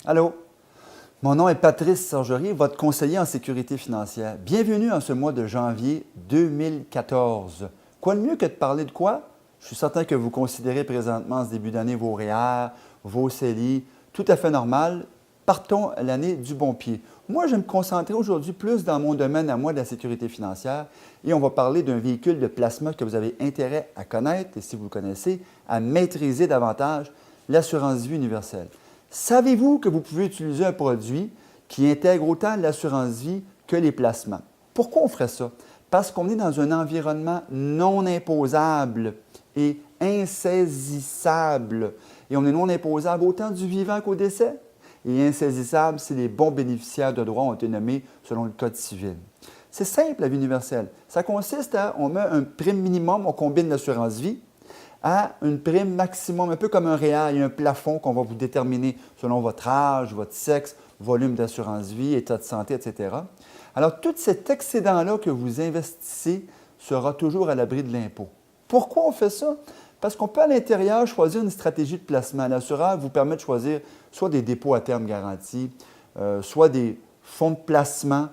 Allô, mon nom est Patrice Sergerie, votre conseiller en sécurité financière. Bienvenue en ce mois de janvier 2014. Quoi de mieux que de parler de quoi? Je suis certain que vous considérez présentement en ce début d'année vos REER, vos CELI, tout à fait normal. Partons l'année du bon pied. Moi, je vais me concentrer aujourd'hui plus dans mon domaine à moi de la sécurité financière et on va parler d'un véhicule de placement que vous avez intérêt à connaître et si vous le connaissez, à maîtriser davantage, l'assurance vie universelle. Savez-vous que vous pouvez utiliser un produit qui intègre autant l'assurance vie que les placements? Pourquoi on ferait ça? Parce qu'on est dans un environnement non imposable et insaisissable. Et on est non imposable autant du vivant qu'au décès. Et insaisissable si les bons bénéficiaires de droits ont été nommés selon le Code civil. C'est simple, la vie universelle. Ça consiste à, on met un prime minimum, on combine l'assurance vie, à une prime maximum, un peu comme un REER, il y a un plafond qu'on va vous déterminer selon votre âge, votre sexe, volume d'assurance vie, état de santé, etc. Alors, tout cet excédent-là que vous investissez sera toujours à l'abri de l'impôt. Pourquoi on fait ça? Parce qu'on peut à l'intérieur choisir une stratégie de placement. L'assureur vous permet de choisir soit des dépôts à terme garantis, soit des fonds de placement,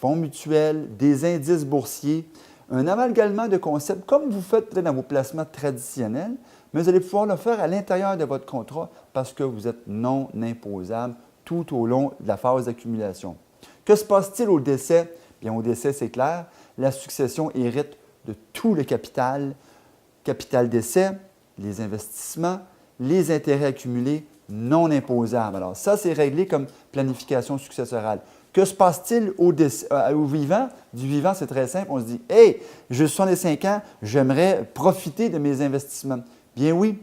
fonds mutuels, des indices boursiers, un amalgamement de concepts comme vous faites peut-être dans vos placements traditionnels, mais vous allez pouvoir le faire à l'intérieur de votre contrat parce que vous êtes non imposable tout au long de la phase d'accumulation. Que se passe-t-il au décès? Bien, au décès, c'est clair, la succession hérite de tout le capital décès, les investissements, les intérêts accumulés non imposables. Alors, ça, c'est réglé comme planification successorale. Que se passe-t-il au vivant? Du vivant, c'est très simple. On se dit, « Hey, j'ai 65 ans, j'aimerais profiter de mes investissements. » Bien oui,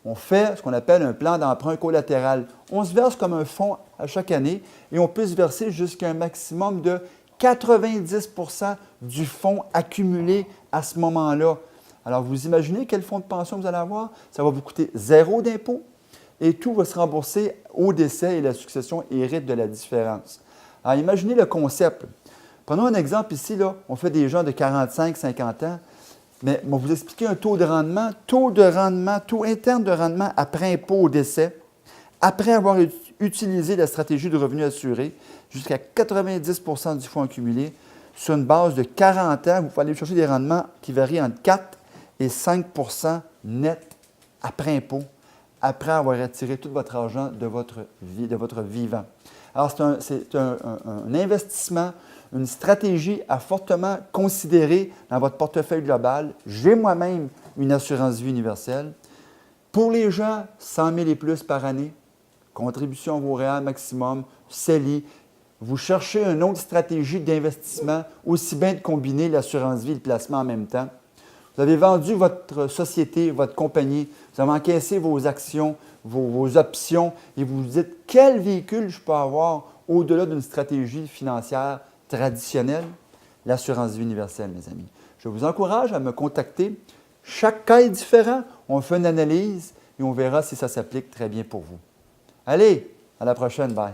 on fait ce qu'on appelle un plan d'emprunt collatéral. On se verse comme un fonds à chaque année et on peut se verser jusqu'à un maximum de 90 du fonds accumulé à ce moment-là. Alors, vous imaginez quel fonds de pension vous allez avoir? Ça va vous coûter zéro d'impôt et tout va se rembourser au décès et la succession hérite de la différence. Alors, imaginez le concept. Prenons un exemple ici, là, on fait des gens de 45-50 ans, mais on va vous expliquer un taux de rendement, taux interne de rendement après impôt au décès, après avoir utilisé la stratégie de revenu assuré, jusqu'à 90 du fonds accumulé, sur une base de 40 ans, vous pouvez aller chercher des rendements qui varient entre 4 et 5 net après impôt, après avoir retiré tout votre argent de votre vivant. Alors, c'est un investissement, une stratégie à fortement considérer dans votre portefeuille global. J'ai moi-même une assurance vie universelle. Pour les gens, 100 000 et plus par année, contribution à vos REER maximum, CELI. Vous cherchez une autre stratégie d'investissement, aussi bien de combiner l'assurance vie et le placement en même temps. Vous avez vendu votre société, votre compagnie, vous avez encaissé vos actions, vos options et vous vous dites quel véhicule je peux avoir au-delà d'une stratégie financière traditionnelle? L'assurance vie universelle, mes amis. Je vous encourage à me contacter. Chaque cas est différent. On fait une analyse et on verra si ça s'applique très bien pour vous. Allez, à la prochaine. Bye.